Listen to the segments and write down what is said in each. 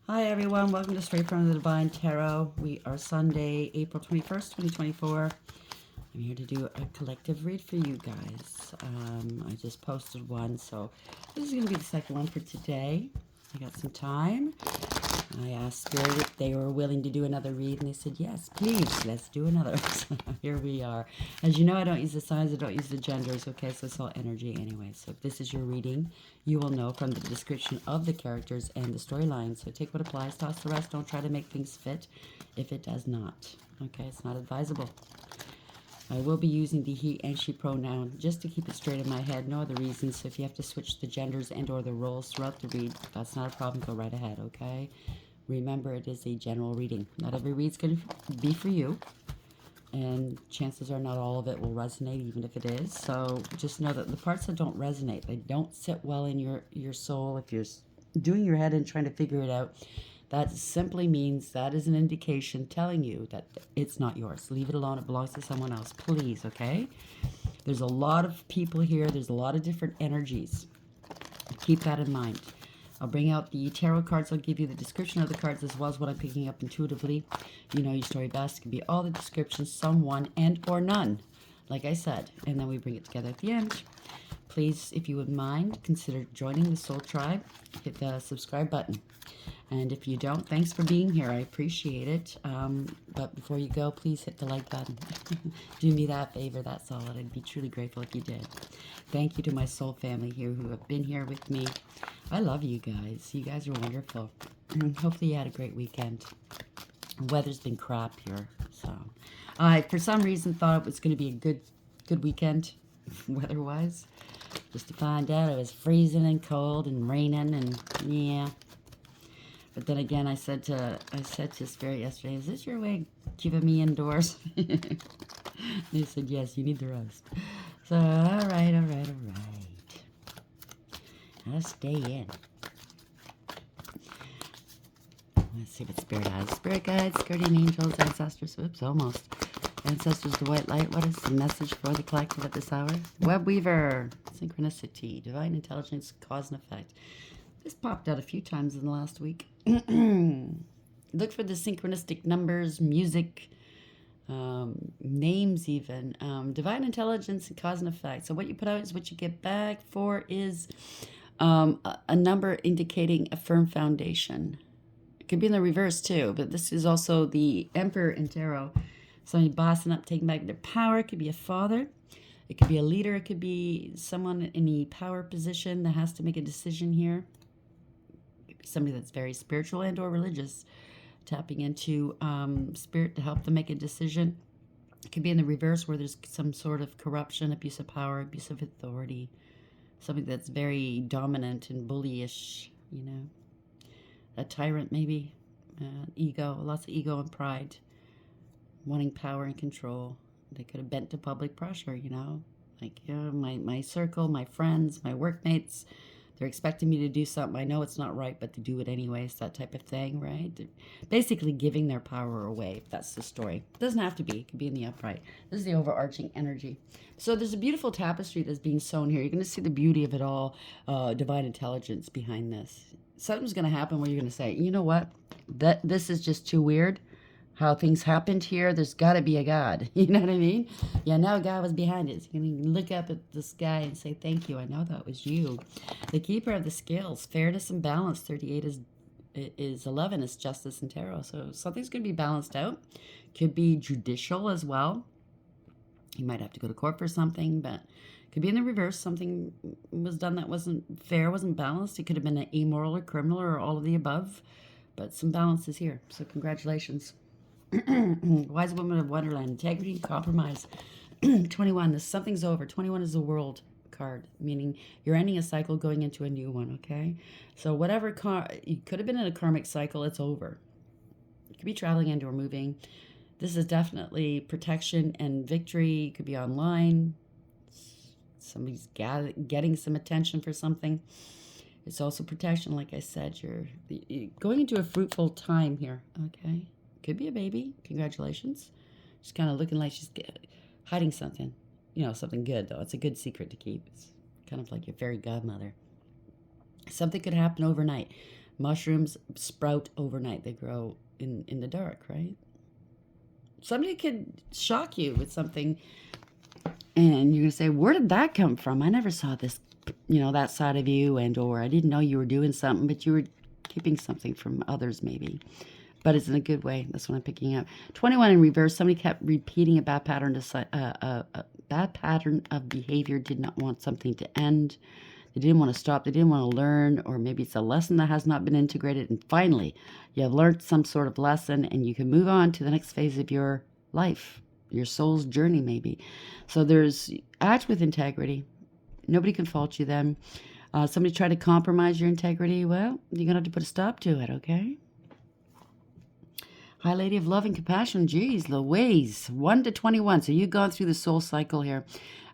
Hi everyone, welcome to Straight from the Divine Tarot. We are Sunday, April 21st, 2024. I'm here to do a collective read for you guys. I just posted one, so this is going to be the second one for today. I got some time. I asked Spirit if they were willing to do another read, and they said, yes, please, let's do another. So here we are. As you know, I don't use the signs, I don't use the genders, okay? So it's all energy anyway. So if this is your reading, you will know from the description of the characters and the storyline. So take what applies, toss the rest. Don't try to make things fit if it does not. Okay, it's not advisable. I will be using the he and she pronoun just to keep it straight in my head. No other reasons. So if you have to switch the genders and or the roles throughout the read, that's not a problem. Go right ahead, okay? Remember, it is a general reading. Not every read's going to be for you. And chances are not all of it will resonate, even if it is. So just know that the parts that don't resonate, they don't sit well in your soul. If you're doing your head and trying to figure it out, that simply means that is an indication telling you that it's not yours. Leave it alone. It belongs to someone else. Please, okay? There's a lot of people here. There's a lot of different energies. Keep that in mind. I'll bring out the tarot cards. I'll give you the description of the cards as well as what I'm picking up intuitively. You know your story best. It can be all the descriptions, some one and or none, like I said. And then we bring it together at the end. Please, if you would mind, consider joining the Soul Tribe. Hit the subscribe button. And if you don't, thanks for being here. I appreciate it. But before you go, please hit the like button. Do me that favor. That's all. I'd be truly grateful if you did. Thank you to my soul family here who have been here with me. I love you guys. You guys are wonderful. Hopefully you had a great weekend. The weather's been crap here. So I, for some reason, thought it was going to be a good weekend weather-wise. Just to find out it was freezing and cold and raining and yeah. But then again, I said to Spirit yesterday, is this your way of keeping me indoors? They said, yes, you need the rest. So, all right. I'll stay in. Let's see what Spirit has. Spirit guides, guardian angels, ancestors. Oops, almost. Ancestors, the white light. What is the message for the collective at this hour? Web Weaver, synchronicity, divine intelligence, cause and effect. This popped out a few times in the last week. Look for the synchronistic numbers, music, names even. Divine intelligence and cause and effect. So what you put out is what you get back. 4 is a number indicating a firm foundation. It could be in the reverse too, but this is also the Emperor in Tarot. Somebody bossing up, taking back their power. It could be a father. It could be a leader. It could be someone in a power position that has to make a decision here. Somebody that's very spiritual and or religious, tapping into spirit to help them make a decision. It could be in the reverse where there's some sort of corruption, abuse of power, abuse of authority, something that's very dominant and bullyish, you know. A tyrant maybe, ego, lots of ego and pride, wanting power and control. They could have bent to public pressure, you know. Like, my circle, my friends, my workmates, they're expecting me to do something. I know it's not right, but to do it anyways, that type of thing, right? They're basically giving their power away. That's the story. It doesn't have to be. It could be in the upright. This is the overarching energy. So there's a beautiful tapestry that's being sewn here. You're going to see the beauty of it all, divine intelligence behind this. Something's going to happen where you're going to say, you know what? This is just too weird. How things happened here, there's got to be a God. You know what I mean? Yeah, now God was behind it. So you can look up at the sky and say, thank you. I know that was you. The keeper of the scales, fairness and balance. 38 is 11 is justice and tarot. So something's going to be balanced out. Could be judicial as well. You might have to go to court for something, but could be in the reverse. Something was done that wasn't fair, wasn't balanced. It could have been an amoral or criminal or all of the above. But some balance is here. So congratulations. Wise Woman of Wonderland, integrity and compromise. 21, something's over. 21 is the world card, meaning you're ending a cycle, going into a new one, okay? So whatever, you could have been in a karmic cycle, it's over. You could be traveling and or moving. This is definitely protection and victory. It could be online. Somebody's getting some attention for something. It's also protection, like I said. You're going into a fruitful time here, okay? Could be a baby. Congratulations. She's kind of looking like she's hiding something. You know, something good, though. It's a good secret to keep. It's kind of like your fairy godmother. Something could happen overnight. Mushrooms sprout overnight. They grow in the dark, right? Somebody could shock you with something, and you're going to say, where did that come from? I never saw this, that side of you, and or I didn't know you were doing something, but you were keeping something from others maybe. But it's in a good way. That's what I'm picking up. 21 in reverse. Somebody kept repeating a bad pattern of behavior. Did not want something to end. They didn't want to stop. They didn't want to learn, or maybe it's a lesson that has not been integrated. And finally, you have learned some sort of lesson, and you can move on to the next phase of your life, your soul's journey, maybe. So act with integrity. Nobody can fault you then. Somebody tried to compromise your integrity. Well, you're gonna have to put a stop to it. Okay. High Lady of Love and Compassion. Geez, Louise. 1 to 21. So you've gone through the soul cycle here.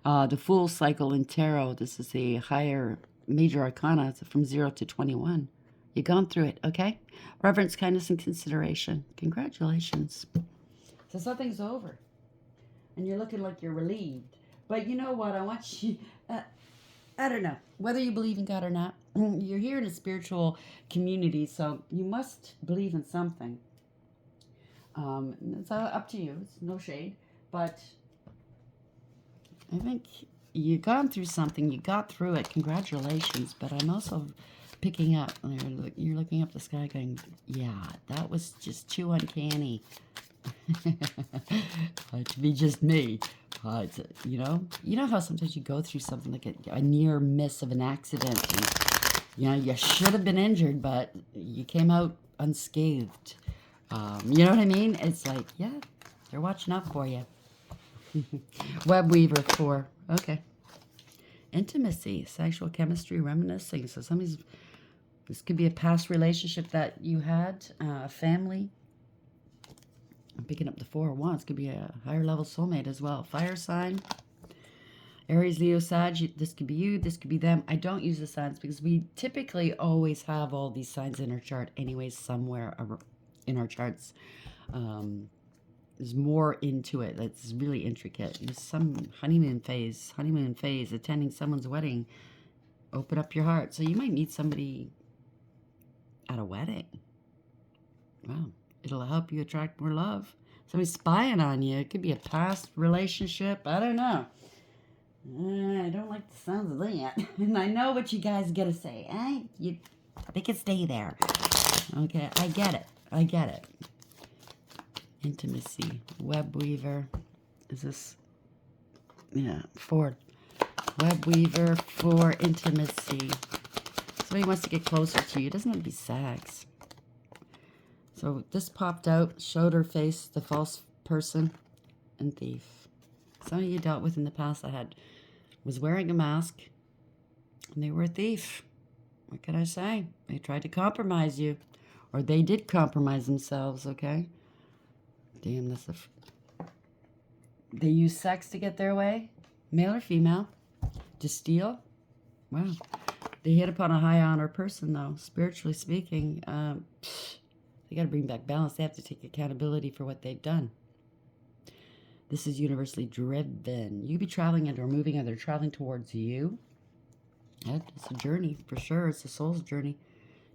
The Fool cycle in Tarot. This is the higher major arcana. It's from 0 to 21. You've gone through it, okay? Reverence, kindness, and consideration. Congratulations. So something's over. And you're looking like you're relieved. But you know what? I want you... I don't know. Whether you believe in God or not, you're here in a spiritual community, so you must believe in something. It's up to you. It's no shade. But I think you've gone through something. You got through it. Congratulations. But I'm also picking up. You're looking up the sky going, yeah, that was just too uncanny to be just me. You know how sometimes you go through something like a near miss of an accident. And, you should have been injured, but you came out unscathed. You know what I mean? It's like, yeah, they're watching out for you. Web Weaver 4. Okay. Intimacy, sexual chemistry, reminiscing. So this could be a past relationship that you had, a family. I'm picking up the 4 of Wands. Could be a higher level soulmate as well. Fire sign. Aries, Leo, Sag. This could be you. This could be them. I don't use the signs because we typically always have all these signs in our chart anyways somewhere in our charts. There's more into it that's really intricate. There's some honeymoon phase, attending someone's wedding. Open up your heart. So you might meet somebody at a wedding. Wow. It'll help you attract more love. Somebody's spying on you. It could be a past relationship. I don't know. I don't like the sounds of that. And I know what you guys gotta say. They can stay there. Okay, I get it. Intimacy. Web Weaver. Is this... Yeah, 4. Web Weaver 4. Intimacy. Somebody wants to get closer to you. It doesn't have to be sex. So this popped out, showed her face, the false person, and thief. Somebody you dealt with in the past that was wearing a mask, and they were a thief. What can I say? They tried to compromise you, or they did compromise themselves, okay? Damn, they use sex to get their way, male or female, to steal. Wow. They hit upon a high honor person, though, spiritually speaking. They got to bring back balance. They have to take accountability for what they've done. This is universally driven. You be traveling or moving, and they're traveling towards you. It's a journey, for sure. It's a soul's journey.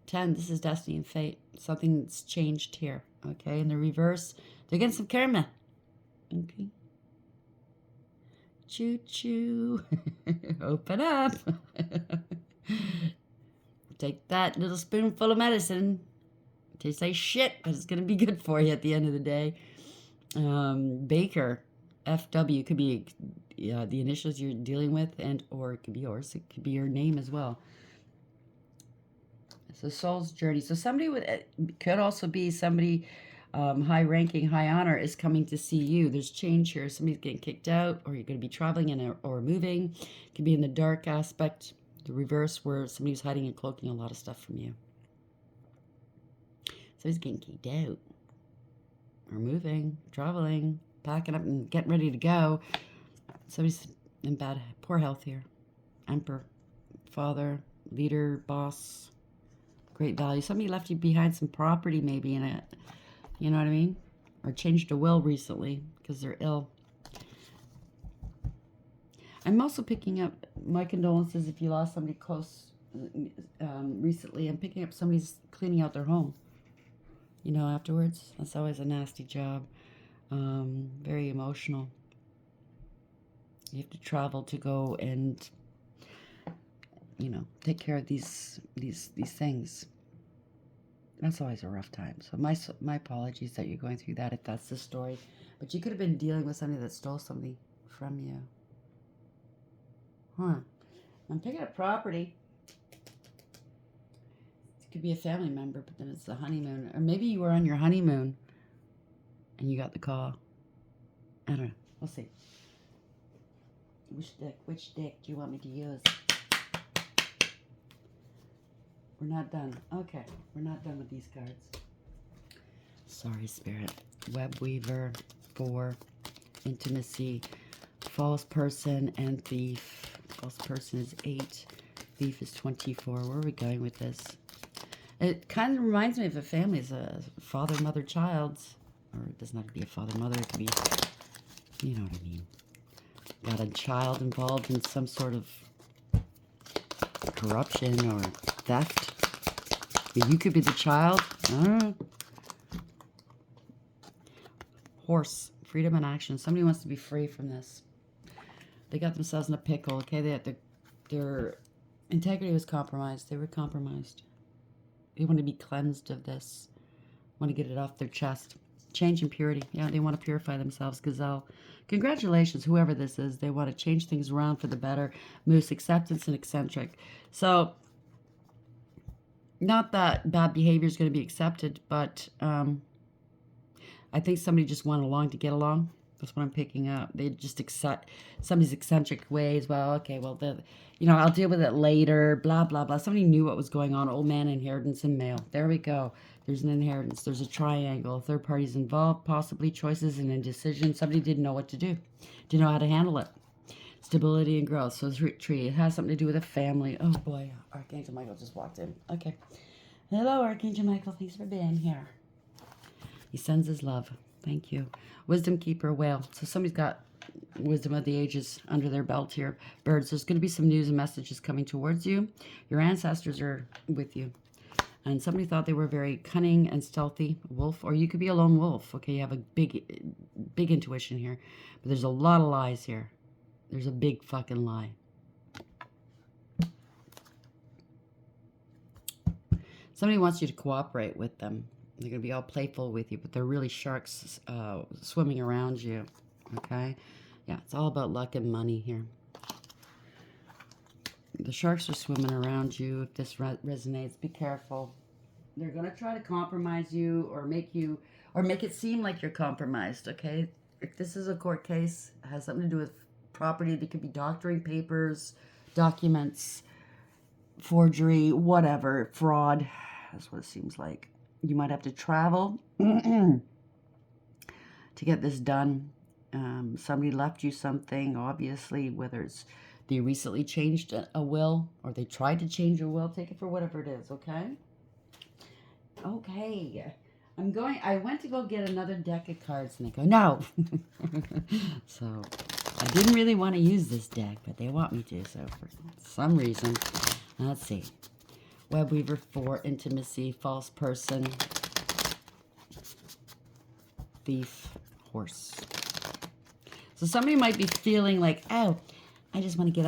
10, this is destiny and fate. Something's changed here. Okay, in the reverse, they're getting some karma. Okay. Choo-choo. Open up. Take that little spoonful of medicine. Tastes like shit, but it's going to be good for you at the end of the day. Baker, FW, could be the initials you're dealing with, or it could be yours. It could be your name as well. It's a soul's journey. So somebody could also be somebody high ranking, high honor is coming to see you. There's change here. Somebody's getting kicked out, or you're going to be traveling or moving. It could be in the dark aspect, the reverse, where somebody's hiding and cloaking a lot of stuff from you. So he's getting kicked out. Or moving, traveling, packing up and getting ready to go. Somebody's in poor health here. Emperor, father, leader, boss, great value. Somebody left you behind some property maybe in it. You know what I mean? Or changed a will recently because they're ill. I'm also picking up my condolences if you lost somebody close recently. I'm picking up somebody's cleaning out their home. You know, afterwards. That's always a nasty job. Very emotional. You have to travel to go and, you know, take care of these things. That's always a rough time. So my apologies that you're going through that if that's the story. But you could have been dealing with somebody that stole something from you. Huh. I'm picking up property. It could be a family member, but then it's the honeymoon. Or maybe you were on your honeymoon and you got the call. I don't know. We'll see. Which deck do you want me to use? We're not done. Okay, we're not done with these cards. Sorry, Spirit. Web Weaver, 4, Intimacy, False Person, and Thief. False Person is 8, Thief is 24. Where are we going with this? It kind of reminds me of a family. It's a father, mother, child. Or it doesn't have to be a father, mother. It could be, you know what I mean. Got a child involved in some sort of corruption or theft. You could be the child. Horse. Freedom and action. Somebody wants to be free from this. They got themselves in a pickle. Okay, their integrity was compromised. They were compromised. They want to be cleansed of this. Want to get it off their chest. Change and purity. Yeah, they want to purify themselves. Gazelle. Congratulations, whoever this is. They want to change things around for the better. Moose, acceptance, and eccentric. So, not that bad behavior is going to be accepted, but I think somebody just went along to get along. That's what I'm picking up. They just accept somebody's eccentric ways. Well, okay, well, I'll deal with it later, blah, blah, blah. Somebody knew what was going on. Old man, inheritance, and male. There we go. There's an inheritance. There's a triangle. Third parties involved, possibly choices and indecision. Somebody didn't know what to do. Didn't know how to handle it. Stability and growth. So the tree. It has something to do with a family. Oh, boy. Archangel Michael just walked in. Okay. Hello, Archangel Michael. Thanks for being here. He sends his love. Thank you. Wisdom Keeper, Whale. So somebody's got wisdom of the ages under their belt here. Birds, there's going to be some news and messages coming towards you. Your ancestors are with you. And somebody thought they were very cunning and stealthy. Wolf, or you could be a lone wolf. Okay, you have a big intuition here. But there's a lot of lies here. There's a big fucking lie. Somebody wants you to cooperate with them. They're going to be all playful with you, but they're really sharks swimming around you, okay? Yeah, it's all about luck and money here. The sharks are swimming around you. If this resonates, be careful. They're going to try to compromise you or make it seem like you're compromised, okay? If this is a court case, it has something to do with property. They could be doctoring papers, documents, forgery, whatever, fraud. That's what it seems like. You might have to travel to get this done. Somebody left you something, obviously, whether it's they recently changed a will or they tried to change a will. Take it for whatever it is, okay? Okay. I went to go get another deck of cards and they go, no. So I didn't really want to use this deck, but they want me to, so for some reason. Let's see. Web Weaver, 4, Intimacy, False Person, Thief, Horse. So somebody might be feeling like, oh, I just want to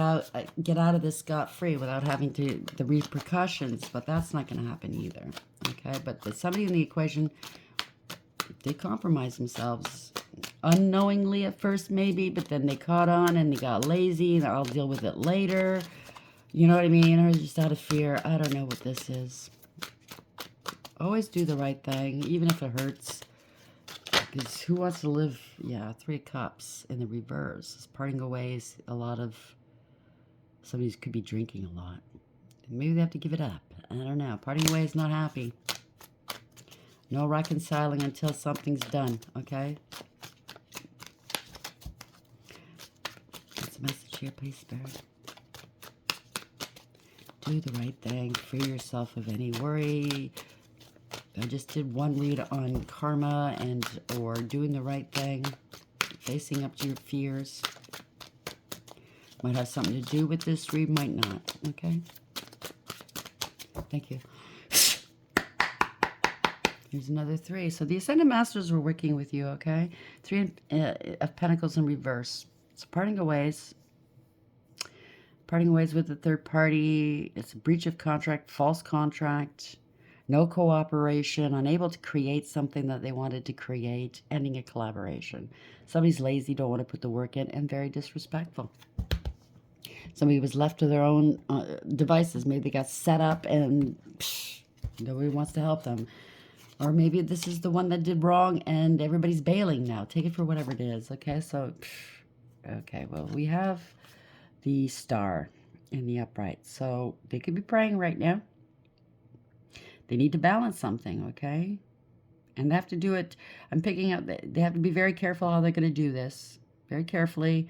get out of this scot-free without having the repercussions, but that's not going to happen either. Okay, but there's somebody in the equation, they compromise themselves unknowingly at first maybe, but then they caught on and they got lazy and I'll deal with it later. You know what I mean? Or just out of fear. I don't know what this is. Always do the right thing, even if it hurts. Because who wants to live? Yeah, 3 of Cups in the reverse. It's parting ways. A lot of... Somebody could be drinking a lot. Maybe they have to give it up. I don't know. Parting ways, not happy. No reconciling until something's done, okay? What's the message here, please, Spirit? Do the right thing. Free yourself of any worry. I just did one read on karma and or doing the right thing. Facing up to your fears. Might have something to do with this read, might not. Okay? Thank you. Here's another 3. So the Ascended Masters were working with you, okay? 3 of Pentacles in reverse. So parting of ways. Parting ways with the third party. It's a breach of contract, false contract, no cooperation, unable to create something that they wanted to create, ending a collaboration. Somebody's lazy, don't want to put the work in, and very disrespectful. Somebody was left to their own devices. Maybe they got set up and nobody wants to help them. Or maybe this is the one that did wrong and everybody's bailing now. Take it for whatever it is, okay? So, okay, well, we have the Star in the upright. So they could be praying right now. They need to balance something, okay? And they have to do it. I'm picking up, they have to be very careful how they're going to do this. Very carefully.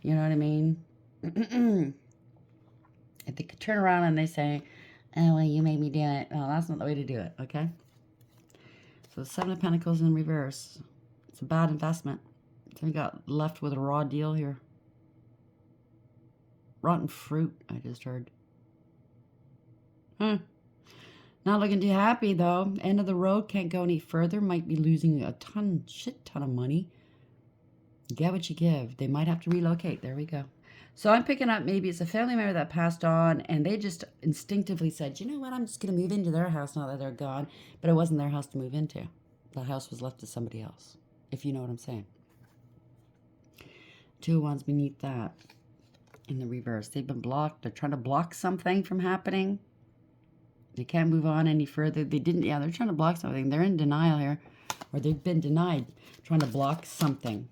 You know what I mean? If they could turn around and they say, oh, well, you made me do it. Well, that's not the way to do it, okay? So 7 of Pentacles in reverse. It's a bad investment. So we got left with a raw deal here. Rotten fruit, I just heard. Not looking too happy, though. End of the road, can't go any further. Might be losing a shit ton of money. Get what you give. They might have to relocate. There we go. So I'm picking up maybe it's a family member that passed on, and they just instinctively said, you know what, I'm just going to move into their house now that they're gone. But it wasn't their house to move into. The house was left to somebody else, if you know what I'm saying. 2 of Wands beneath that in the reverse. They've been blocked. They're trying to block something from happening. They can't move on any further. They didn't, yeah, they're trying to block something. They're in denial here, or they've been denied, trying to block something.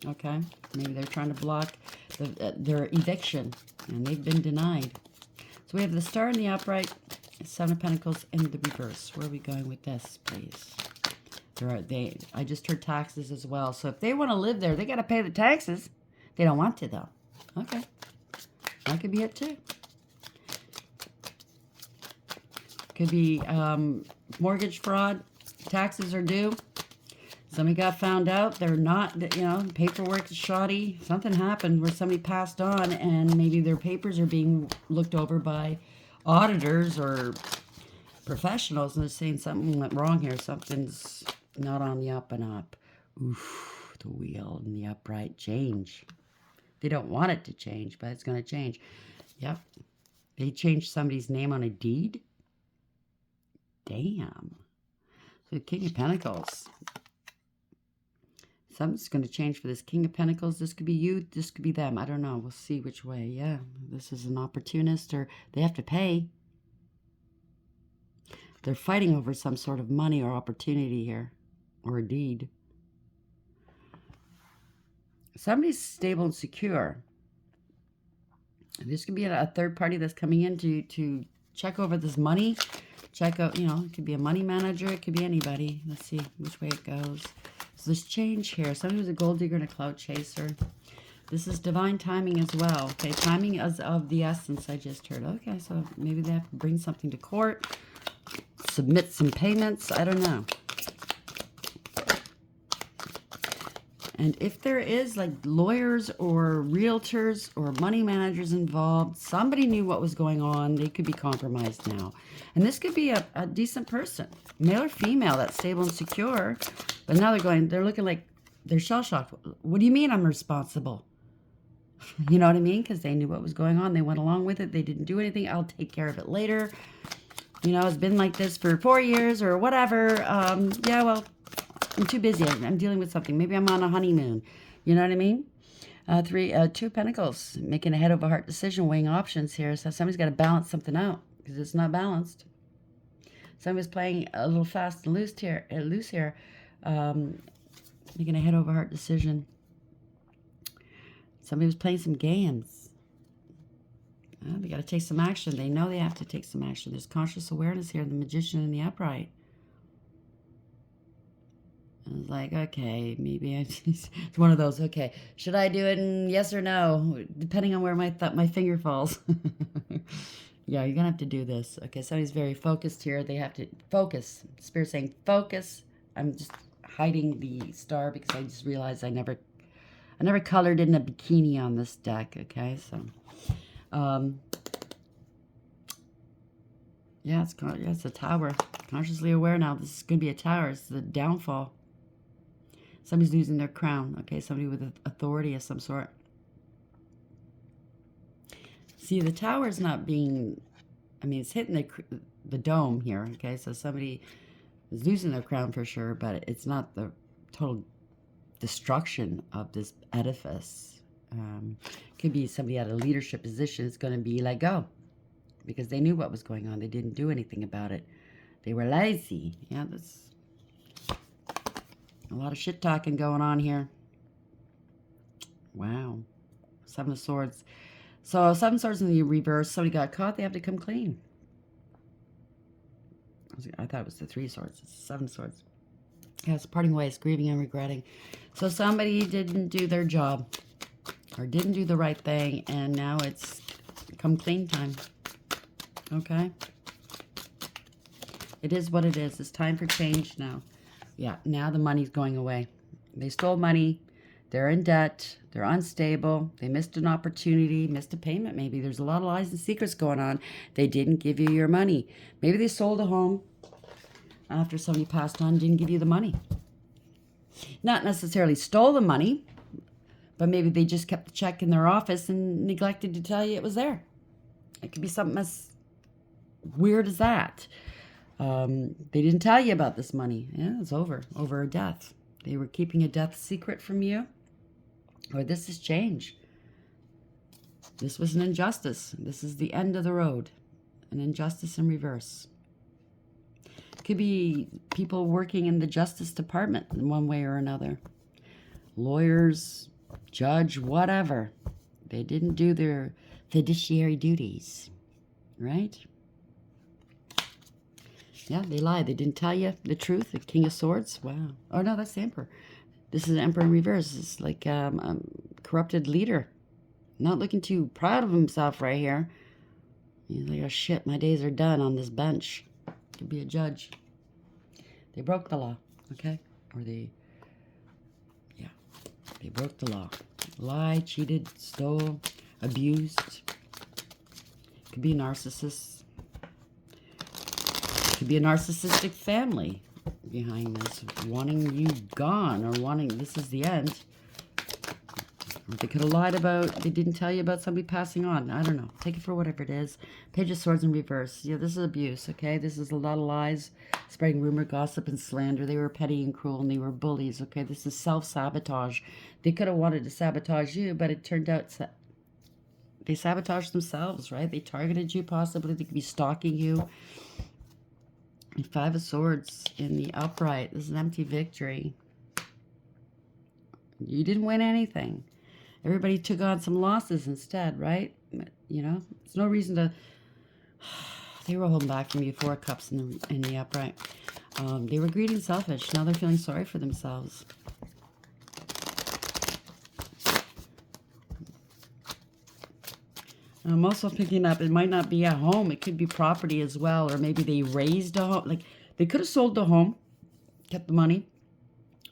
Okay, maybe they're trying to block their eviction, and they've been denied. So we have the Star in the upright, 7 of Pentacles in the reverse. Where are we going with this, please? I just heard taxes as well. So if they want to live there, they got to pay the taxes. They don't want to, though. Okay, that could be it too. Could be mortgage fraud. Taxes are due. Somebody got found out. They're not, you know, paperwork is shoddy. Something happened where somebody passed on and maybe their papers are being looked over by auditors or professionals, and they're saying something went wrong here. Something's not on the up and up. Oof, the wheel in the upright. Change. They don't want it to change, but it's going to change. Yep. They changed somebody's name on a deed. Damn. So King of Pentacles. Something's going to change for this King of Pentacles. This could be you. This could be them. I don't know. We'll see which way. Yeah. This is an opportunist, or they have to pay. They're fighting over some sort of money or opportunity here. Or a deed. Somebody's stable and secure. This could be a third party that's coming in to check over this money. Check out, you know, it could be a money manager. It could be anybody. Let's see which way it goes. So there's change here. Somebody who's a gold digger and a cloud chaser. This is divine timing as well. Okay, timing is of the essence, I just heard. Okay, so maybe they have to bring something to court. Submit some payments. I don't know. And if there is like lawyers or realtors or money managers involved, somebody knew what was going on. They could be compromised now. And this could be a decent person, male or female, that's stable and secure. But now they're looking like they're shell-shocked. What do you mean I'm responsible? You know what I mean? Because they knew what was going on. They went along with it. They didn't do anything. I'll take care of it later. You know, it's been like this for 4 years or whatever. Yeah, well, I'm too busy. I'm dealing with something. Maybe I'm on a honeymoon. You know what I mean? 2 Pentacles, making a head over heart decision, weighing options here. So somebody's got to balance something out because it's not balanced. Somebody's playing a little fast and loose here. Making a head over heart decision. Somebody was playing some games. They got to take some action. They know they have to take some action. There's conscious awareness here. The Magician in the upright. I was like, okay, maybe it's one of those. Okay, should I do it? And yes or no, depending on where my finger falls. Yeah, you're gonna have to do this. Okay, somebody's very focused here. They have to focus. Spirit saying focus. I'm just hiding the star because I just realized I never colored in a bikini on this deck. Okay, so Yeah, it's a tower. Consciously aware now. This is going to be a tower. It's the downfall. Somebody's losing their crown. Okay, somebody with authority of some sort. See, the tower is not being... I mean, it's hitting the dome here. Okay, so somebody is losing their crown for sure, but it's not the total destruction of this edifice. Could be somebody at a leadership position is going to be let go because they knew what was going on. They didn't do anything about it. They were lazy. Yeah, that's a lot of shit talking going on here. Wow. Seven of Swords. So, Seven of Swords in the reverse. Somebody got caught. They have to come clean. I thought it was the Three of Swords. It's Seven of Swords. Yeah, it's parting ways, grieving and regretting. So, somebody didn't do their job or didn't do the right thing, and now it's come clean time. Okay? It is what it is. It's time for change now. Yeah, now the money's going away. They stole money. They're in debt. They're unstable. They missed an opportunity, missed a payment maybe. There's a lot of lies and secrets going on. They didn't give you your money. Maybe they sold a home after somebody passed on, didn't give you the money. Not necessarily stole the money, but maybe they just kept the check in their office and neglected to tell you it was there. It could be something as weird as that. They didn't tell you about this money. Yeah, it's over a death. They were keeping a death secret from you. Or this is change. This was an injustice. This is the end of the road. An injustice in reverse. Could be people working in the Justice Department in one way or another. Lawyers, judge, whatever. They didn't do their fiduciary duties. Right? Yeah, they lied. They didn't tell you the truth. The King of Swords. Wow. Oh, no, that's the Emperor. This is the Emperor in reverse. It's like a corrupted leader. Not looking too proud of himself right here. He's like, oh, shit, my days are done on this bench. Could be a judge. They broke the law, okay? Or they broke the law. Lied, cheated, stole, abused. Could be a narcissist. Could be a narcissistic family behind this, wanting you gone or wanting this is the end. Or they could have lied about, they didn't tell you about somebody passing on. I don't know. Take it for whatever it is. Page of Swords in reverse. Yeah, this is abuse, okay? This is a lot of lies, spreading rumor, gossip, and slander. They were petty and cruel, and they were bullies, okay? This is self-sabotage. They could have wanted to sabotage you, but it turned out they sabotaged themselves, right? They targeted you, possibly. They could be stalking you. And Five of Swords in the upright. This is an empty victory. You didn't win anything. Everybody took on some losses instead, right? You know, there's no reason to... They were holding back from you. Four of Cups in the upright. They were greedy and selfish. Now they're feeling sorry for themselves. I'm also picking up, it might not be a home. It could be property as well. Or maybe they raised a home. Like, they could have sold the home, kept the money,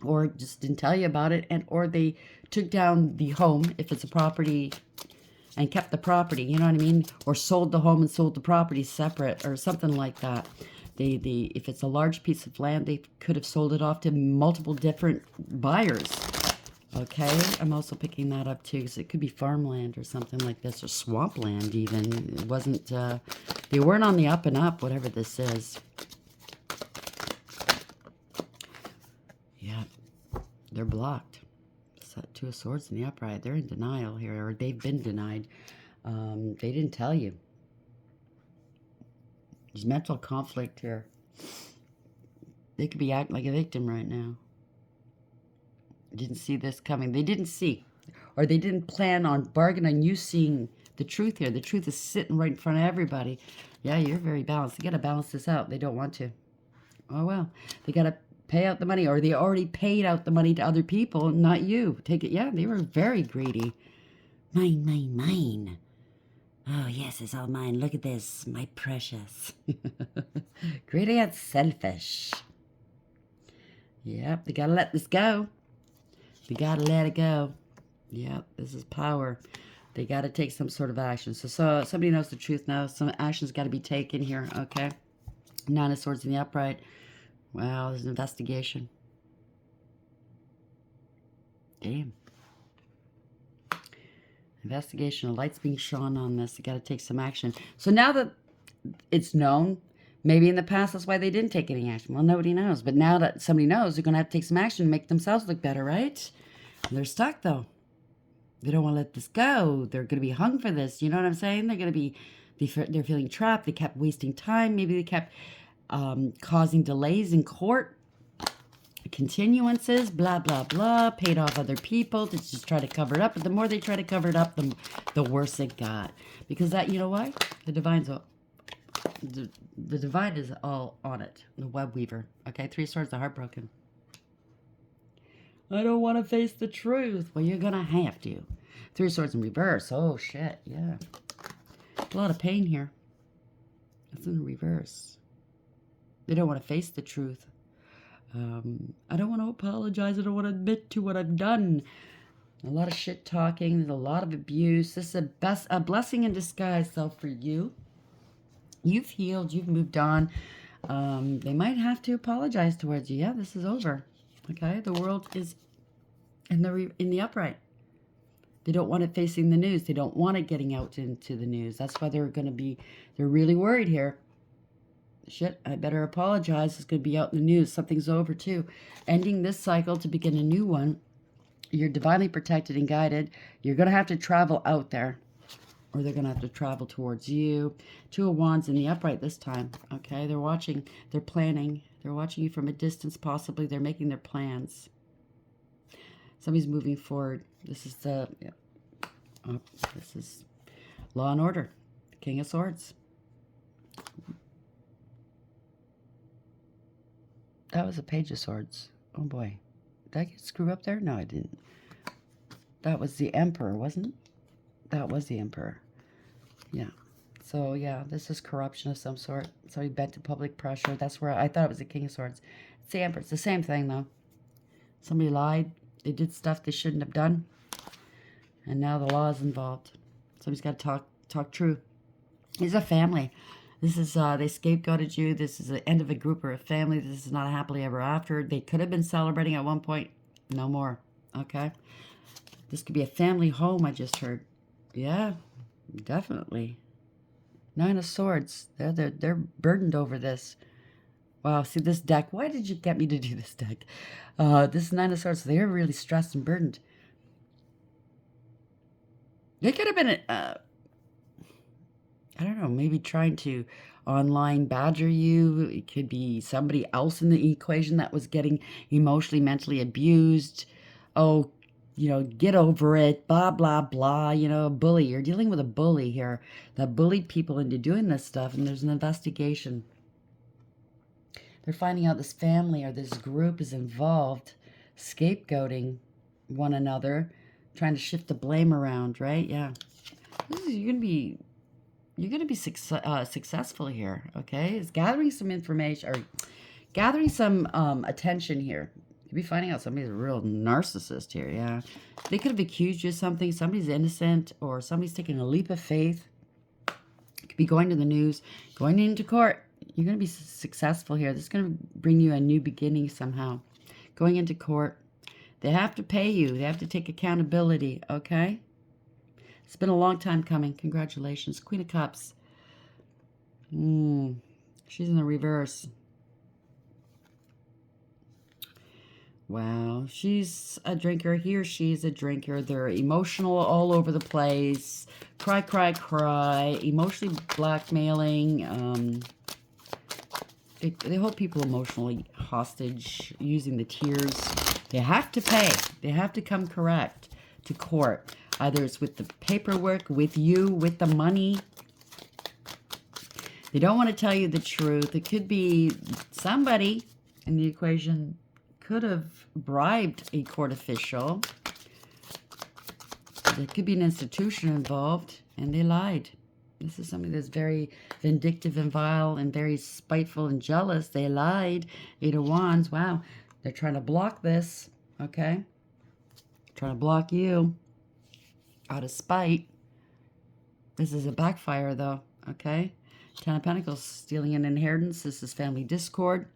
or just didn't tell you about it. Or they took down the home, if it's a property, and kept the property. You know what I mean? Or sold the home and sold the property separate or something like that. If it's a large piece of land, they could have sold it off to multiple different buyers. Okay, I'm also picking that up too, because it could be farmland or something like this, or swampland even. It wasn't, they weren't on the up and up, whatever this is. Yeah, they're blocked. Two of Swords in the upright. They're in denial here, or they've been denied. They didn't tell you. There's mental conflict here. They could be acting like a victim right now. Didn't see this coming. They didn't see, or they didn't plan on bargaining on you seeing the truth here. The truth is sitting right in front of everybody. Yeah, you're very balanced. They got to balance this out. They don't want to. Oh, well. They got to pay out the money, or they already paid out the money to other people, not you. Take it. Yeah, they were very greedy. Mine, mine, mine. Oh, yes, it's all mine. Look at this. My precious. Greedy and selfish. Yep, they got to let this go. We got to let it go. Yep, this is power. They got to take some sort of action. So somebody knows the truth now. Some action's got to be taken here, okay? Nine of Swords in the upright. Wow, there's an investigation. Damn. Investigation. A light's being shone on this. You got to take some action. So now that it's known, maybe in the past that's why they didn't take any action. Well, nobody knows. But now that somebody knows, they're going to have to take some action to make themselves look better, right? And they're stuck, though. They don't want to let this go. They're going to be hung for this. You know what I'm saying? They're going to be, they're feeling trapped. They kept wasting time. Maybe they kept causing delays in court. Continuances, blah, blah, blah, paid off other people to just try to cover it up. But the more they try to cover it up, the worse it got. Because that, you know why? The divine is all on it. The web weaver. Okay, Three Swords, the heartbroken. I don't want to face the truth. Well, you're going to have to. Three Swords in reverse. Oh, shit, yeah. A lot of pain here. That's in reverse. They don't want to face the truth. I don't want to apologize. I don't want to admit to what I've done. A lot of shit talking. There's a lot of abuse. This is a blessing in disguise, though, for you. You've healed. You've moved on. They might have to apologize towards you. Yeah, this is over. Okay, the world is in the upright. They don't want it facing the news. They don't want it getting out into the news. That's why they're really worried here. Shit, I better apologize. It's going to be out in the news. Something's over, too. Ending this cycle to begin a new one. You're divinely protected and guided. You're going to have to travel out there, or they're going to have to travel towards you. Two of Wands in the upright this time, okay? They're watching. They're planning. They're watching you from a distance, possibly. They're making their plans. Somebody's moving forward. This is this is Law and Order. King of Swords. That was a Page of Swords. Oh, boy. Did I get screwed up there? No, I didn't. That was the Emperor, wasn't it? That was the Emperor. Yeah. So, yeah, this is corruption of some sort. Somebody bent to public pressure. That's where I thought it was the King of Swords. It's the Emperor. It's the same thing, though. Somebody lied. They did stuff they shouldn't have done. And now the law is involved. Somebody's got to talk true. It's a family. This is, they scapegoated you. This is the end of a group or a family. This is not a happily ever after. They could have been celebrating at one point. No more. Okay? This could be a family home, I just heard. Yeah, definitely. Nine of Swords. They're burdened over this. Wow, see this deck. Why did you get me to do this deck? This is Nine of Swords. They're really stressed and burdened. They could have been... I don't know, maybe trying to online badger you. It could be somebody else in the equation that was getting emotionally, mentally abused. Oh, you know, get over it, blah, blah, blah. You know, a bully. You're dealing with a bully here that bullied people into doing this stuff, and there's an investigation. They're finding out this family or this group is involved, scapegoating one another, trying to shift the blame around, right? Yeah. You're going to be successful here, okay? It's gathering some information, or gathering some attention here. You'll be finding out somebody's a real narcissist here, yeah. They could have accused you of something. Somebody's innocent, or somebody's taking a leap of faith. It could be going to the news, going into court. You're going to be successful here. This is going to bring you a new beginning somehow. Going into court. They have to pay you. They have to take accountability, okay? It's been a long time coming. Congratulations. Queen of Cups. She's in the reverse. Wow. She's a drinker. He or she's a drinker. They're emotional all over the place. Cry, cry, cry. Emotionally blackmailing. They hold people emotionally hostage using the tears. They have to pay. They have to come correct to court. Either it's with the paperwork, with you, with the money. They don't want to tell you the truth. It could be somebody in the equation could have bribed a court official. There could be an institution involved, and they lied. This is somebody that's very vindictive and vile and very spiteful and jealous. They lied. Eight of Wands. Wow. They're trying to block this. Okay? Trying to block you. Out of spite. This is a backfire, though, okay? Ten of Pentacles, stealing an inheritance. This is family discord.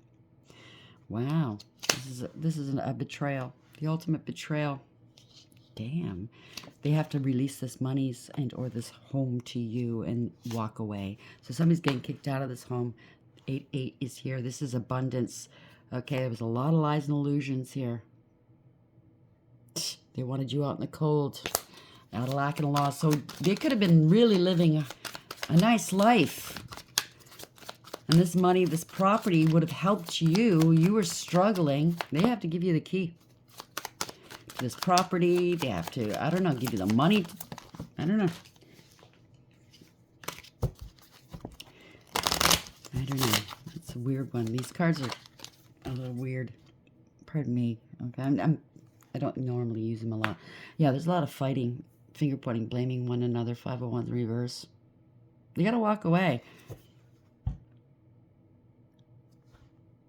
Wow. This is a betrayal. The ultimate betrayal. Damn. They have to release this monies and or this home to you and walk away. So somebody's getting kicked out of this home. 8-8 is here. This is abundance. Okay, there was a lot of lies and illusions here. They wanted you out in the cold, out of lack and loss. So they could have been really living a nice life. And this money, this property would have helped you. You were struggling. They have to give you the key. This property, they have to, I don't know, give you the money. I don't know. I don't know. It's a weird one. These cards are a little weird. Pardon me. Okay, I don't normally use them a lot. Yeah, there's a lot of fighting, finger pointing, blaming one another. 501 reverse. You got to walk away.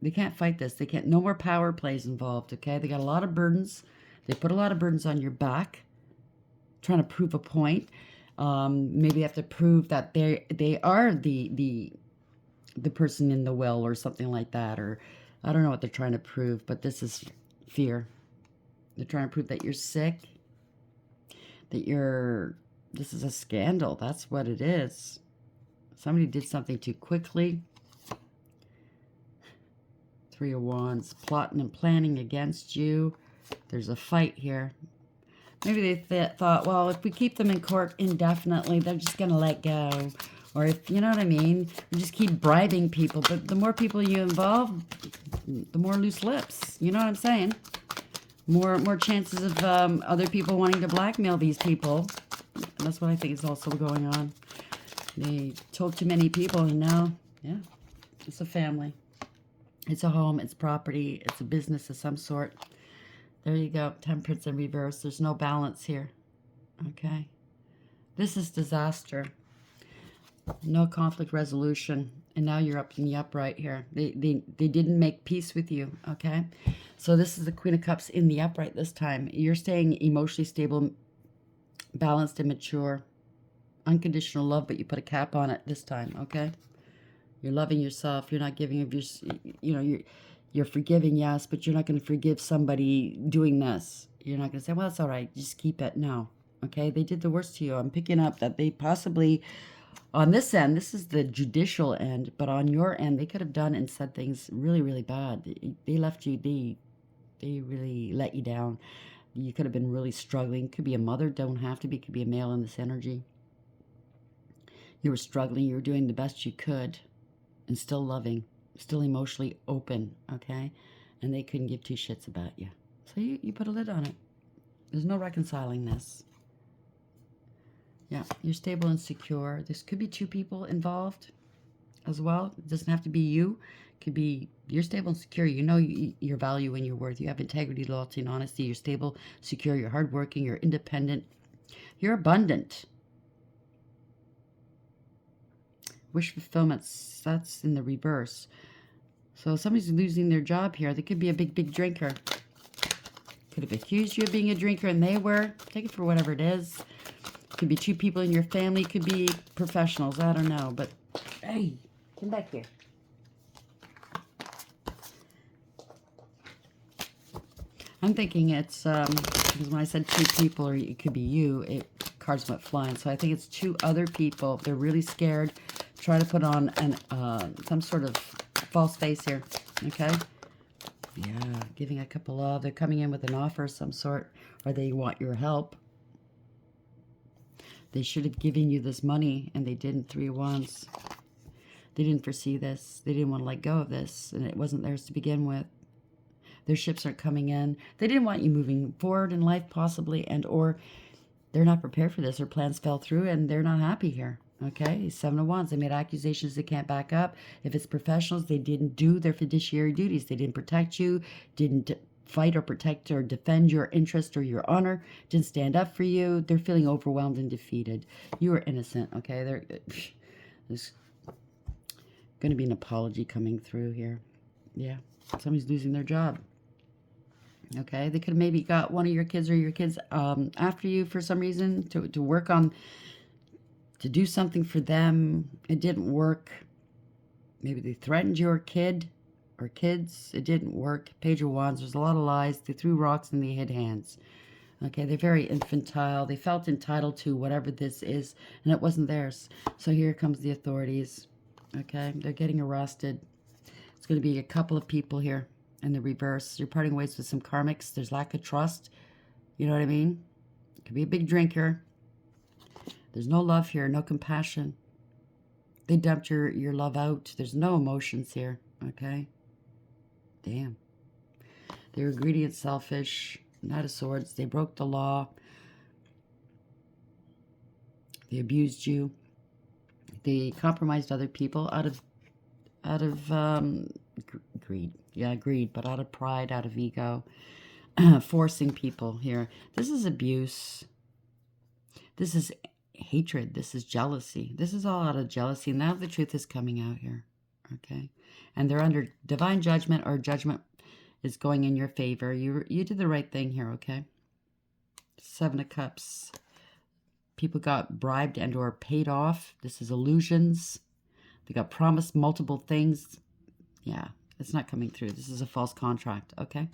They can't fight this. They can't. No more power plays involved. Okay, they got a lot of burdens. They put a lot of burdens on your back, trying to prove a point. Maybe they have to prove that they are the person in the will or something like that, or I don't know what they're trying to prove. But this is fear. They're trying to prove that you're sick, that this is a scandal. That's what it is. Somebody did something too quickly. 3 of Wands, plotting and planning against you. There's a fight here. Maybe they thought, well, if we keep them in court indefinitely, they're just going to let go. Or if, you know what I mean, you just keep bribing people. But the more people you involve, the more loose lips. You know what I'm saying? More chances of other people wanting to blackmail these people. And that's what I think is also going on. They told too many people, and now, yeah, it's a family. It's a home, it's property, it's a business of some sort. There you go, Temperance in reverse. There's no balance here. Okay. This is disaster. No conflict resolution. And now you're up in the upright here. They didn't make peace with you, okay? So this is the Queen of Cups in the upright this time. You're staying emotionally stable, balanced and mature. Unconditional love, but you put a cap on it this time, okay? You're loving yourself. You're not giving of your, you know, you're forgiving, yes, but you're not going to forgive somebody doing this. You're not going to say, well, it's all right. Just keep it. No. Okay? They did the worst to you. I'm picking up that they possibly, on this end, this is the judicial end, but on your end, they could have done and said things really, really bad. They left you, they really let you down. You could have been really struggling. Could be a mother, don't have to be. Could be a male in this energy. You were struggling. You were doing the best you could. And still loving, still emotionally open, okay? And they couldn't give two shits about you. So you put a lid on it. There's no reconciling this. Yeah, you're stable and secure. This could be two people involved as well. It doesn't have to be you. It could be you're stable and secure. You know your value and your worth. You have integrity, loyalty, and honesty. You're stable, secure. You're hardworking. You're independent. You're abundant. Wish fulfillment, that's in the reverse. So somebody's losing their job here. They could be a big drinker. Could have accused you of being a drinker, and they were. Take it for whatever it is. Could be two people in your family. Could be professionals. I don't know. But, hey, come back here. I'm thinking it's, because when I said two people, or it could be you, cards went flying. So I think it's two other people. They're really scared. Try to put on some sort of false face here, okay? Yeah, giving a couple of love. They're coming in with an offer of some sort, or they want your help. They should have given you this money, and they didn't. 3 of Wands. They didn't foresee this. They didn't want to let go of this, and it wasn't theirs to begin with. Their ships aren't coming in. They didn't want you moving forward in life, possibly, and or they're not prepared for this. Their plans fell through, and they're not happy here. Okay, 7 of Wands. They made accusations they can't back up. If it's professionals, they didn't do their fiduciary duties. They didn't protect you, didn't fight or protect or defend your interest or your honor, didn't stand up for you. They're feeling overwhelmed and defeated. You are innocent, okay? There's going to be an apology coming through here. Yeah, somebody's losing their job. Okay, they could have maybe got one of your kids or your kids after you for some reason to work on to do something for them. It didn't work. Maybe they threatened your kid or kids. It didn't work. Page of Wands. There's a lot of lies. They threw rocks and they hid hands. Okay, they're very infantile. They felt entitled to whatever this is, and it wasn't theirs. So here comes the authorities. Okay, they're getting arrested. It's going to be a couple of people here in the reverse. You're parting ways with some karmics. There's lack of trust. You know what I mean? Could be a big drinker. There's no love here, no compassion. They dumped your love out. There's no emotions here. Okay? Damn. They were greedy and selfish. Knight of Swords. They broke the law. They abused you. They compromised other people out of greed. Yeah, greed, but out of pride, out of ego. Forcing people here. This is abuse. This is hatred. This is jealousy. This is all out of jealousy. Now the truth is coming out here. Okay? And they're under divine judgment, or judgment is going in your favor. You did the right thing here, okay? Seven of Cups. People got bribed and or paid off. This is illusions. They got promised multiple things. Yeah, it's not coming through. This is a false contract, okay?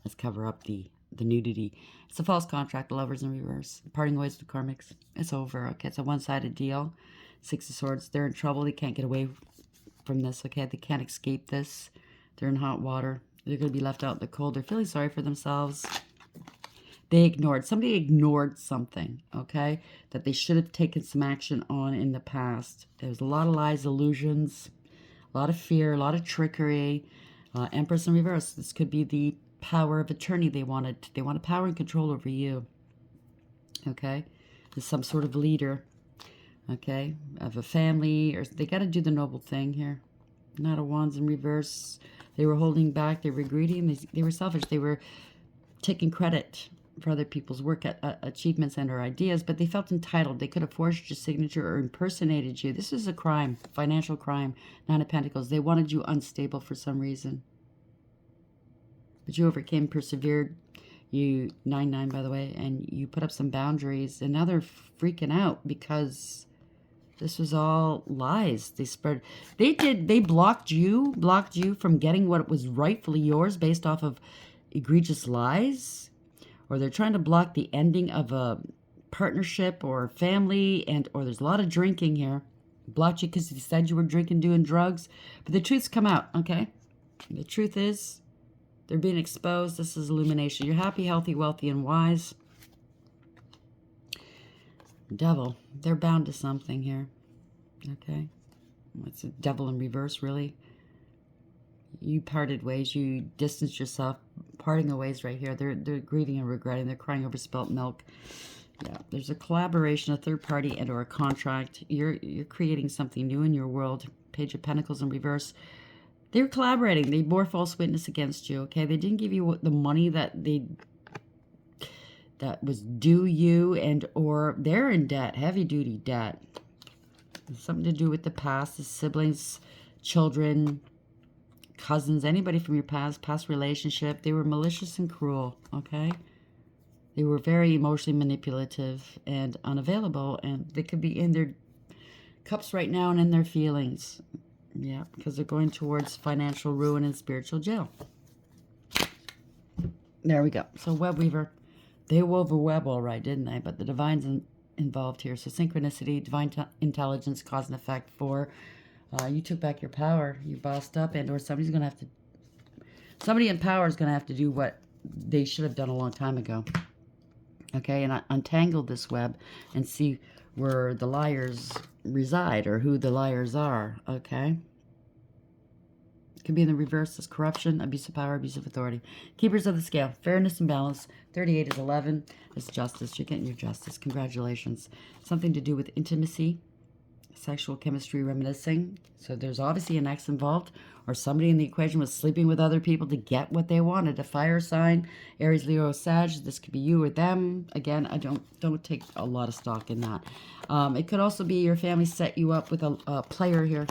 Let's cover up the nudity. It's a false contract. Lovers in reverse. Parting ways with karmics. It's over, okay? It's a one-sided deal. Six of Swords. They're in trouble. They can't get away from this, okay? They can't escape this. They're in hot water. They're going to be left out in the cold. They're feeling sorry for themselves. Somebody ignored something, okay, that they should have taken some action on in the past. There was a lot of lies, illusions, a lot of fear, a lot of trickery. Empress in reverse. This could be the power of attorney they wanted. They wanted power and control over you, okay? There's some sort of leader, okay, of a family, or they got to do the noble thing here. Knight of Wands in reverse. They were holding back. They were greedy, and they were selfish. They were taking credit for other people's work, achievements, and or ideas, but they felt entitled. They could have forged your signature or impersonated you. This is a crime, financial crime. Nine of Pentacles. They wanted you unstable for some reason. But you overcame, persevered. You, 9-9, by the way, and you put up some boundaries, and now they're freaking out because this was all lies. They blocked you from getting what was rightfully yours based off of egregious lies, or they're trying to block the ending of a partnership or family, or there's a lot of drinking here. Blocked you because they said you were drinking, doing drugs, but the truth's come out, okay? The truth is, they're being exposed. This is illumination. You're happy, healthy, wealthy, and wise. Devil. They're bound to something here. Okay? It's a devil in reverse, really. You parted ways. You distanced yourself. Parting the ways right here. They're grieving and regretting. They're crying over spilt milk. Yeah. There's a collaboration, a third party, and or a contract. You're creating something new in your world. Page of Pentacles in reverse. They were collaborating. They bore false witness against you, okay? They didn't give you the money that was due you, and or they're in debt, heavy-duty debt. Something to do with the past, the siblings, children, cousins, anybody from your past relationship. They were malicious and cruel, okay? They were very emotionally manipulative and unavailable, and they could be in their cups right now and in their feelings. Yeah, because they're going towards financial ruin and spiritual jail. There we go. So web weaver, they wove a web all right, didn't they? But the divine's involved here. So synchronicity, divine intelligence, cause and effect. For you took back your power. You bossed up, and or somebody in power is going to have to do what they should have done a long time ago. Okay, and untangle this web and see where the liars reside or who the liars are, okay? It could be in the reverse as corruption, abuse of power, abuse of authority. Keepers of the scale, fairness and balance. 38 is 11. It's justice. You're getting your justice. Congratulations. Something to do with intimacy, sexual chemistry, reminiscing. So there's obviously an ex involved, or somebody in the equation was sleeping with other people to get what they wanted. A fire sign, Aries, Leo, Sag. This could be you or them. Again, I don't take a lot of stock in that. It could also be your family set you up with a player here.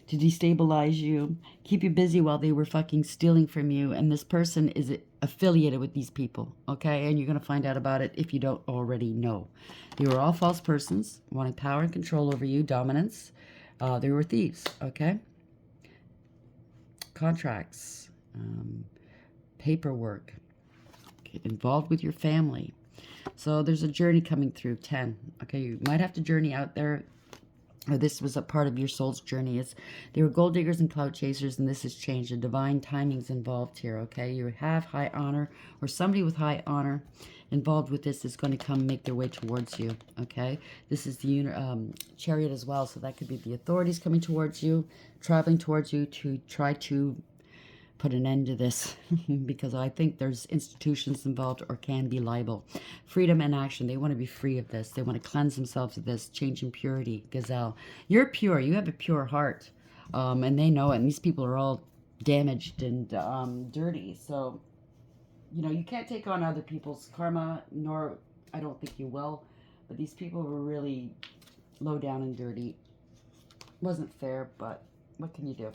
to destabilize you, keep you busy while they were fucking stealing from you. And this person is affiliated with these people, okay? And you're going to find out about it if you don't already know. They were all false persons, wanting power and control over you, dominance. They were thieves, okay? Contracts, paperwork, involved with your family. So there's a journey coming through. 10. Okay, you might have to journey out there, or this was a part of your soul's journey. They were gold diggers and cloud chasers, and this has changed. The divine timing's involved here, okay? You have high honor, or somebody with high honor involved with this is going to come make their way towards you, okay? This is the chariot as well, so that could be the authorities coming towards you, traveling towards you to try to put an end to this because I think there's institutions involved or can be liable. Freedom and action. They want to be free of this. They want to cleanse themselves of this. Change in purity. Gazelle. You're pure. You have a pure heart. And they know it. And these people are all damaged and dirty. So, you know, you can't take on other people's karma, nor I don't think you will. But these people were really low down and dirty. Wasn't fair, but what can you do?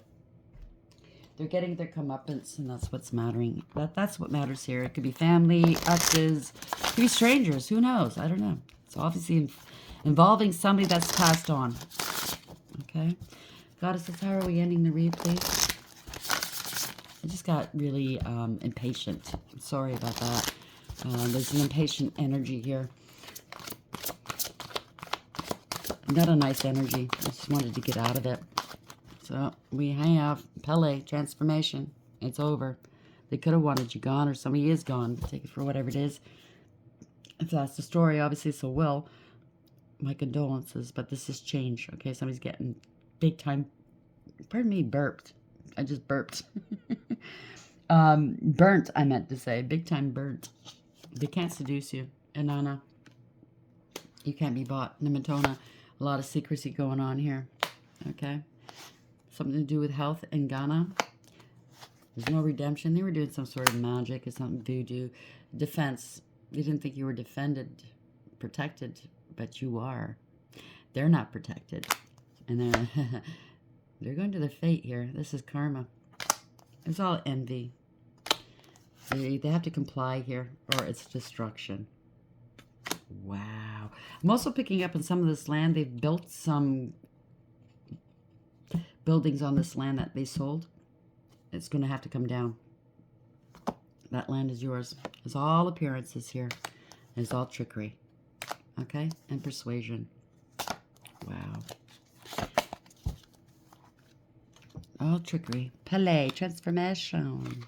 They're getting their comeuppance, and that's what's mattering. That's what matters here. It could be family, exes, it could be strangers. Who knows? I don't know. It's obviously involving somebody that's passed on. Okay? Goddesses, how are we ending the read, please? I just got really impatient. I'm sorry about that. There's an impatient energy here. Not a nice energy. I just wanted to get out of it. So we have Pele, transformation. It's over. They could have wanted you gone, or somebody is gone. Take it for whatever it is. If that's the story, obviously so will. My condolences, but this is change. Okay, somebody's getting big time. Pardon me, burped. I just burped. Burnt, I meant to say. Big time burnt. They can't seduce you. Inanna. You can't be bought. Nematona. A lot of secrecy going on here. Okay. Something to do with health in Ghana. There's no redemption. They were doing some sort of magic or something, voodoo. Defense. They didn't think you were defended, protected, but you are. They're not protected. And they're going to their fate here. This is karma. It's all envy. They have to comply here, or it's destruction. Wow. I'm also picking up on some of this land. They've built some buildings on this land that they sold. It's going to have to come down. That land is yours. It's all appearances here. It's all trickery. Okay? And persuasion. Wow. All trickery. Pele, transformation.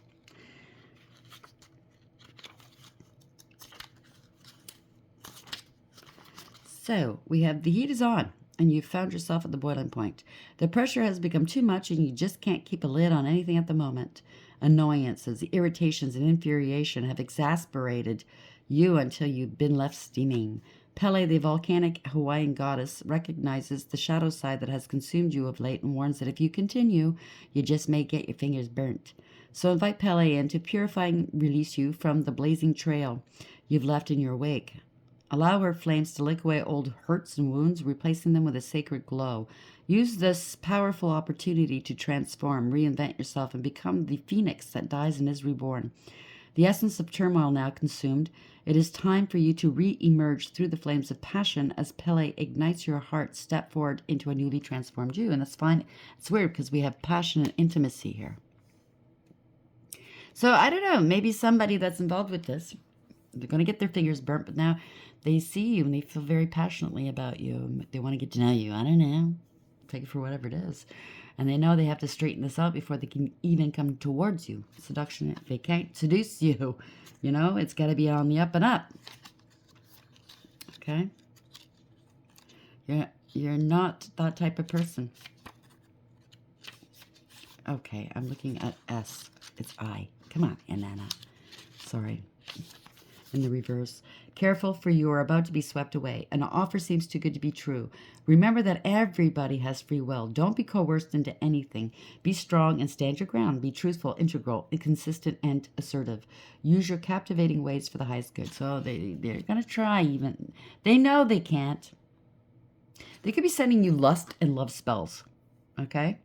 So, we have the heat is on, and you've found yourself at the boiling point. The pressure has become too much, and you just can't keep a lid on anything at the moment. Annoyances, irritations, and infuriation have exasperated you until you've been left steaming. Pele, the volcanic Hawaiian goddess, recognizes the shadow side that has consumed you of late and warns that if you continue, you just may get your fingers burnt. So invite Pele in to purify and release you from the blazing trail you've left in your wake. Allow her flames to lick away old hurts and wounds, replacing them with a sacred glow. Use this powerful opportunity to transform, reinvent yourself, and become the phoenix that dies and is reborn. The essence of turmoil now consumed, it is time for you to re-emerge through the flames of passion as Pele ignites your heart. Step forward into a newly transformed you. And that's fine. It's weird because we have passion and intimacy here. So I don't know. Maybe somebody that's involved with this, they're going to get their fingers burnt, but now they see you and they feel very passionately about you. They want to get to know you. I don't know. Take it for whatever it is. And they know they have to straighten this out before they can even come towards you. Seduction, they can't seduce you. You know, it's got to be on the up and up. Okay? You're not that type of person. Okay, I'm looking at S. It's I. Come on, Inanna. Sorry. In the reverse. Careful, for you are about to be swept away. An offer seems too good to be true. Remember that everybody has free will. Don't be coerced into anything. Be strong and stand your ground. Be truthful, integral, consistent, and assertive. Use your captivating ways for the highest good. So they're going to try even. They know they can't. They could be sending you lust and love spells. Okay?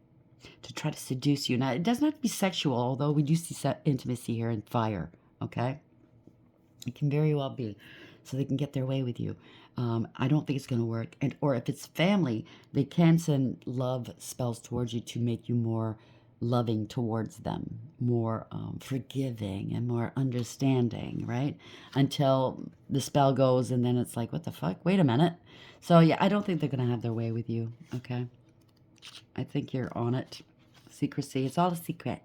to try to seduce you. Now, it doesn't have to be sexual, although we do see intimacy here and fire, okay? It can very well be, so they can get their way with you. I don't think it's going to work. Or if it's family, they can send love spells towards you to make you more loving towards them, more forgiving and more understanding, right? Until the spell goes and then it's like, what the fuck? Wait a minute. So yeah, I don't think they're going to have their way with you, okay? I think you're on it. Secrecy. It's all a secret.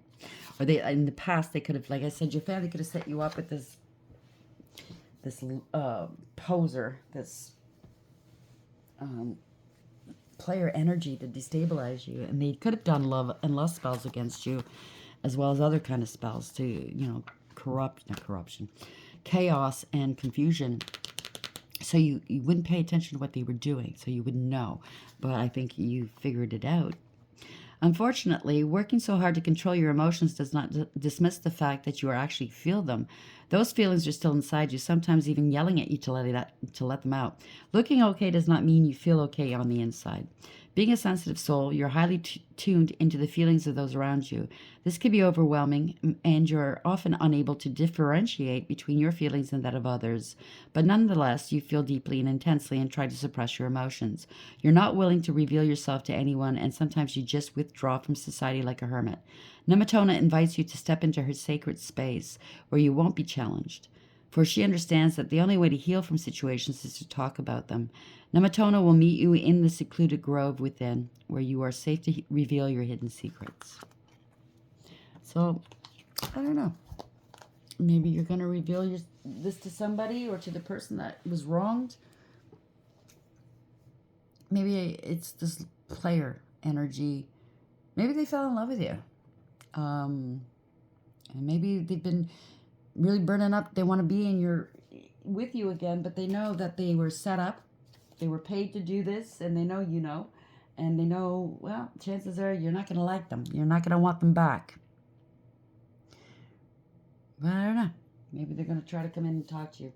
Or they, in the past, they could have, like I said, your family could have set you up with this poser, this player energy to destabilize you, and they could have done love and lust spells against you, as well as other kind of spells to, you know, chaos and confusion. So you wouldn't pay attention to what they were doing, so you wouldn't know. But I think you figured it out. Unfortunately, working so hard to control your emotions does not dismiss the fact that you actually feel them. Those feelings are still inside you, sometimes even yelling at you to let them out. Looking okay does not mean you feel okay on the inside. Being a sensitive soul, you're highly tuned into the feelings of those around you. This can be overwhelming, and you're often unable to differentiate between your feelings and that of others. But nonetheless, you feel deeply and intensely and try to suppress your emotions. You're not willing to reveal yourself to anyone, and sometimes you just withdraw from society like a hermit. Nematona invites you to step into her sacred space where you won't be challenged, for she understands that the only way to heal from situations is to talk about them. Nematona will meet you in the secluded grove within, where you are safe to reveal your hidden secrets. So, I don't know. Maybe you're going to reveal this to somebody or to the person that was wronged. Maybe it's this player energy. Maybe they fell in love with you. And maybe they've been really burning up. They want to be with you again, but they know that they were set up. They were paid to do this, and they know you know. And they know, well, chances are you're not going to like them. You're not going to want them back. But I don't know. Maybe they're going to try to come in and talk to you.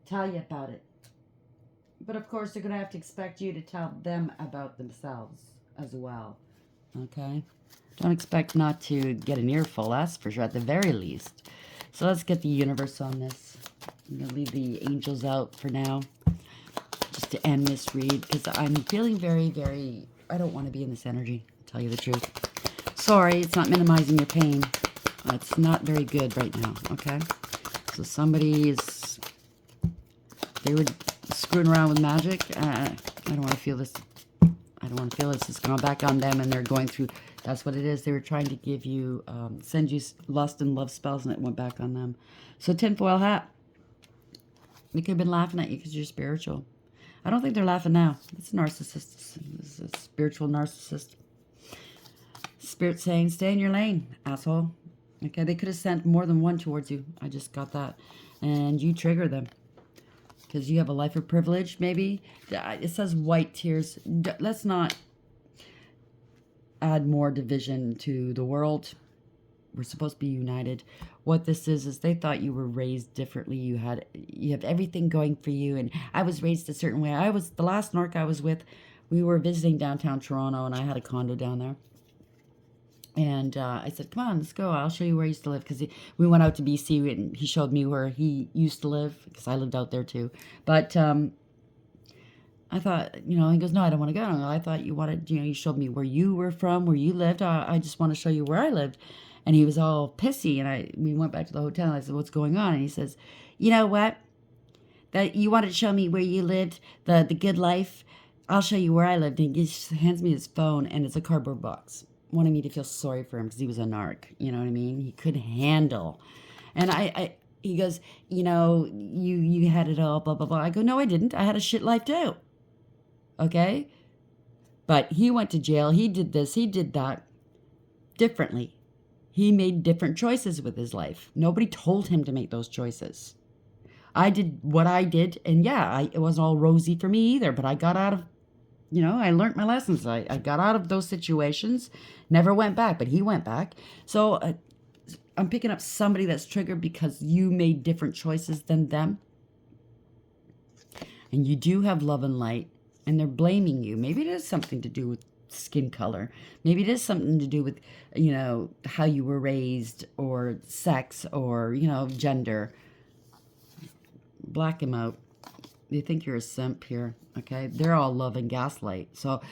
Tell you about it. But of course, they're going to have to expect you to tell them about themselves as well. Okay? Don't expect not to get an earful, that's for sure, at the very least. So let's get the universe on this. I'm going to leave the angels out for now, just to end this read, because I'm feeling very, very, I don't want to be in this energy, to tell you the truth. Sorry, it's not minimizing your pain. It's not very good right now, okay? So they were screwing around with magic. I don't want to feel this. I don't want to feel this. It's gone back on them, and they're going through. That's what it is. They were trying to give you, send you lust and love spells, and it went back on them. So tinfoil hat. They could have been laughing at you because you're spiritual. I don't think they're laughing now. It's a narcissist. It's a spiritual narcissist. Spirit saying, stay in your lane, asshole. Okay, they could have sent more than one towards you. I just got that. And you trigger them. Because you have a life of privilege, maybe. It says white tears. Let's not add more division to the world. We're supposed to be united. What this is they thought you were raised differently. You have everything going for you. And I was raised a certain way. The last narc I was with, we were visiting downtown Toronto, and I had a condo down there. And I said, come on, let's go. I'll show you where I used to live. Because we went out to BC, and he showed me where he used to live. Because I lived out there, too. But I thought, he goes, no, I don't want to go. I thought you wanted, you showed me where you were from, where you lived. I just want to show you where I lived. And he was all pissy. And we went back to the hotel. And I said, what's going on? And he says, you know what? That you wanted to show me where you lived, the good life. I'll show you where I lived. And he just hands me his phone, and it's a cardboard box. Wanting me to feel sorry for him because he was a narc. You know what I mean? He couldn't handle. And he goes, you had it all, blah, blah, blah. I go, no, I didn't. I had a shit life too. Okay? But he went to jail. He did this. He did that differently. He made different choices with his life. Nobody told him to make those choices. I did what I did. And yeah, it wasn't all rosy for me either. But I got out of, I learned my lessons. I got out of those situations. Never went back. But he went back. So I'm picking up somebody that's triggered because you made different choices than them. And you do have love and light. And they're blaming you. Maybe it has something to do with skin color. Maybe it is something to do with, how you were raised or sex or, gender. Black them out. They think you're a simp here, okay? They're all love and gaslight. So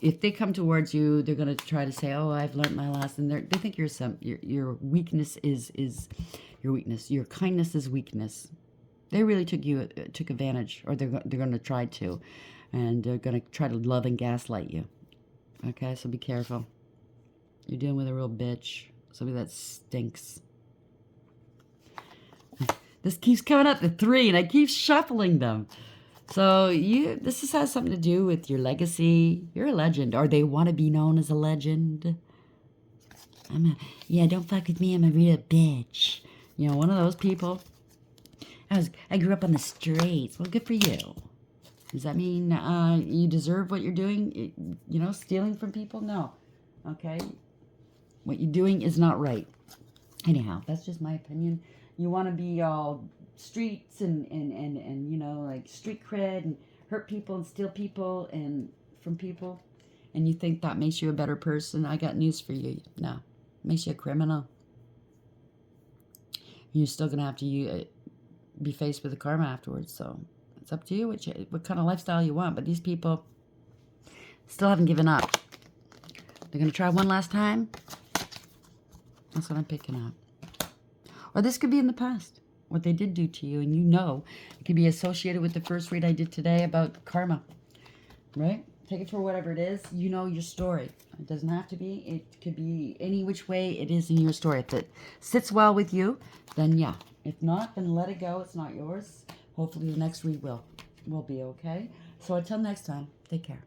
if they come towards you, they're going to try to say, oh, I've learned my lesson. They think you're a simp. Your weakness is your weakness. Your kindness is weakness. They really took advantage, or they're going to try to. And they're going to try to love and gaslight you. Okay, so be careful. You're dealing with a real bitch. Somebody that stinks. This keeps coming up to 3, and I keep shuffling them. So this has something to do with your legacy. You're a legend, or they want to be known as a legend. Don't fuck with me. I'm a real bitch. One of those people. I grew up on the streets. Well, good for you. Does that mean you deserve what you're doing? Stealing from people? No. Okay? What you're doing is not right. Anyhow, that's just my opinion. You want to be all streets and like street cred and hurt people and steal people and from people, and you think that makes you a better person. I got news for you. No. It makes you a criminal. You're still going to have to be faced with the karma afterwards, so it's up to you what kind of lifestyle you want. But these people still haven't given up. They're going to try one last time. That's what I'm picking up. Or this could be in the past, what they did do to you, and it could be associated with the first read I did today about karma, right? Take it for whatever it is. You know your story. It doesn't have to be. It could be any which way it is in your story. If it sits well with you, then yeah. If not, then let it go. It's not yours. Hopefully the next read will be okay. So until next time, take care.